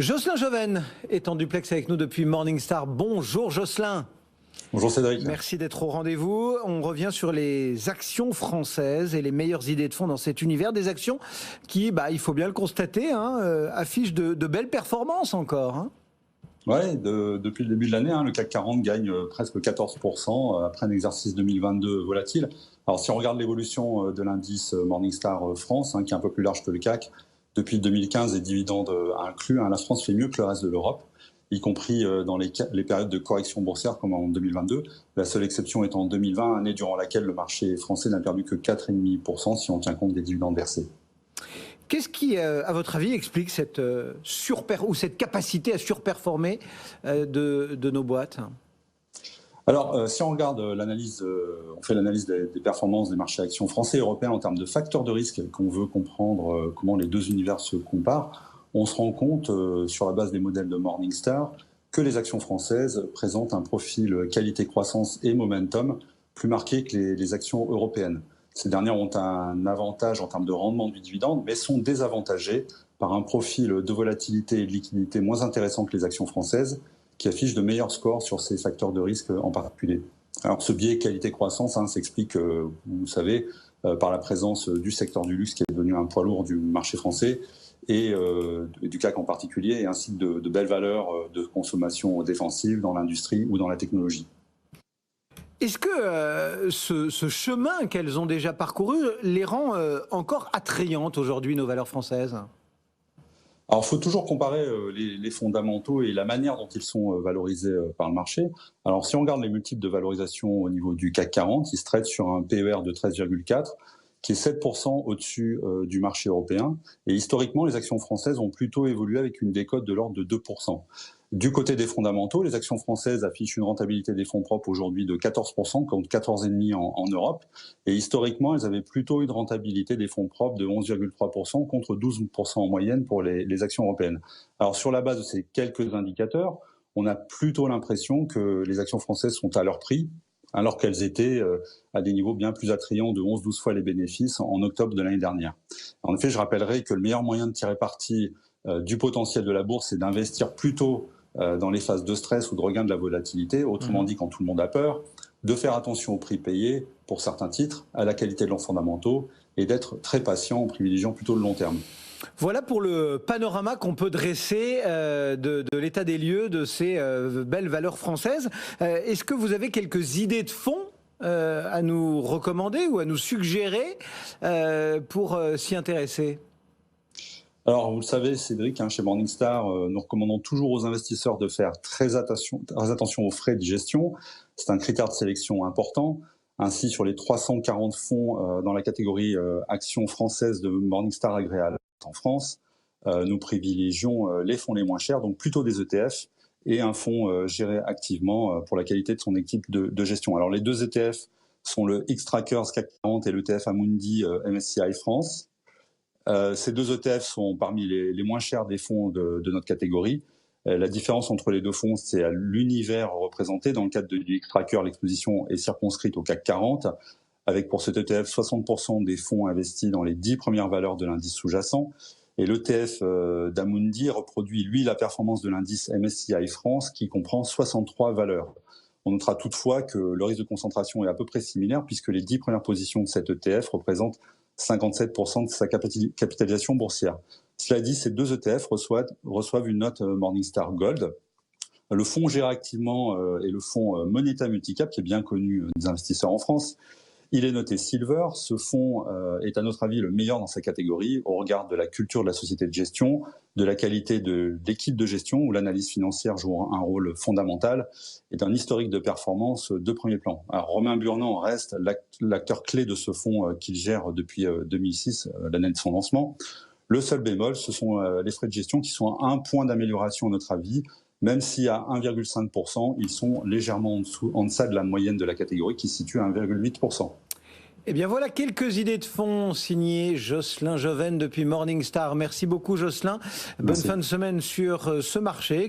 Jocelyn Joven est en duplex avec nous depuis Morningstar. Bonjour Jocelyn. Bonjour Cédric. Merci d'être au rendez-vous. On revient sur les actions françaises et les meilleures idées de fonds dans cet univers. Des actions qui, il faut bien le constater, affichent de belles performances encore. Ouais, depuis le début de l'année, le CAC 40 gagne presque 14% après un exercice 2022 volatile. Alors si on regarde l'évolution de l'indice Morningstar France, qui est un peu plus large que le CAC, depuis 2015 et dividendes inclus, la France fait mieux que le reste de l'Europe, y compris dans les périodes de correction boursière comme en 2022. La seule exception étant en 2020, année durant laquelle le marché français n'a perdu que 4,5% si on tient compte des dividendes versés. Qu'est-ce qui, à votre avis, explique cette capacité à surperformer de nos boîtes ? Alors, si on regarde l'analyse, on fait l'analyse des performances des marchés actions français et européens en termes de facteurs de risque, qu'on veut comprendre comment les deux univers se comparent, on se rend compte, sur la base des modèles de Morningstar, que les actions françaises présentent un profil qualité-croissance et momentum plus marqué que les actions européennes. Ces dernières ont un avantage en termes de rendement du dividende, mais sont désavantagées par un profil de volatilité et de liquidité moins intéressant que les actions françaises, qui affichent de meilleurs scores sur ces facteurs de risque en particulier. Alors ce biais qualité-croissance s'explique, vous savez, par la présence du secteur du luxe qui est devenu un poids lourd du marché français et du CAC en particulier, et ainsi de belles valeurs de consommation défensive dans l'industrie ou dans la technologie. Est-ce que ce chemin qu'elles ont déjà parcouru les rend encore attrayantes aujourd'hui, nos valeurs françaises ? Alors, il faut toujours comparer les fondamentaux et la manière dont ils sont valorisés par le marché. Alors, si on regarde les multiples de valorisation au niveau du CAC 40, ils se traitent sur un PER de 13,4, qui est 7% au-dessus du marché européen. Et historiquement, les actions françaises ont plutôt évolué avec une décote de l'ordre de 2%. Du côté des fondamentaux, les actions françaises affichent une rentabilité des fonds propres aujourd'hui de 14%, contre 14,5% en Europe. Et historiquement, elles avaient plutôt une rentabilité des fonds propres de 11,3%, contre 12% en moyenne pour les actions européennes. Alors sur la base de ces quelques indicateurs, on a plutôt l'impression que les actions françaises sont à leur prix, alors qu'elles étaient à des niveaux bien plus attrayants de 11-12 fois les bénéfices en octobre de l'année dernière. En effet, je rappellerai que le meilleur moyen de tirer parti du potentiel de la bourse, c'est d'investir plutôt dans les phases de stress ou de regain de la volatilité, autrement dit quand tout le monde a peur, de faire attention au prix payé pour certains titres, à la qualité de leurs fondamentaux et d'être très patient en privilégiant plutôt le long terme. Voilà pour le panorama qu'on peut dresser de l'état des lieux de ces belles valeurs françaises. Est-ce que vous avez quelques idées de fonds à nous recommander ou à nous suggérer pour s'y intéresser ? Alors, vous le savez, Cédric, chez Morningstar, nous recommandons toujours aux investisseurs de faire très attention aux frais de gestion. C'est un critère de sélection important. Ainsi, sur les 340 fonds dans la catégorie actions françaises de Morningstar agréées en France, nous privilégions les fonds les moins chers, donc plutôt des ETF, et un fonds géré activement pour la qualité de son équipe de gestion. Alors, les deux ETF sont le Xtrackers CAC 40 et l'ETF Amundi MSCI France. Ces deux ETF sont parmi les moins chers des fonds de notre catégorie. La différence entre les deux fonds, c'est à l'univers représenté. Dans le cadre du Xtracker, l'exposition est circonscrite au CAC 40, avec pour cet ETF 60% des fonds investis dans les 10 premières valeurs de l'indice sous-jacent. Et l'ETF d'Amundi reproduit, lui, la performance de l'indice MSCI France, qui comprend 63 valeurs. On notera toutefois que le risque de concentration est à peu près similaire, puisque les 10 premières positions de cet ETF représentent 57% de sa capitalisation boursière. Cela dit, ces deux ETF reçoivent une note Morningstar Gold. Le fonds géré activement est le fonds Moneta Multicap, qui est bien connu des investisseurs en France. Il est noté Silver. Ce fonds est à notre avis le meilleur dans sa catégorie au regard de la culture de la société de gestion, de la qualité de l'équipe de gestion où l'analyse financière joue un rôle fondamental et d'un historique de performance de premier plan. Alors, Romain Burnand reste l'acteur clé de ce fonds qu'il gère depuis 2006, l'année de son lancement. Le seul bémol, ce sont les frais de gestion qui sont à un point d'amélioration à notre avis, même si à 1,5%, ils sont légèrement en deçà de la moyenne de la catégorie qui se situe à 1,8%. Eh bien voilà quelques idées de fonds signées Jocelyn Joven depuis Morningstar. Merci beaucoup Jocelyn. Bonne fin de semaine sur ce marché.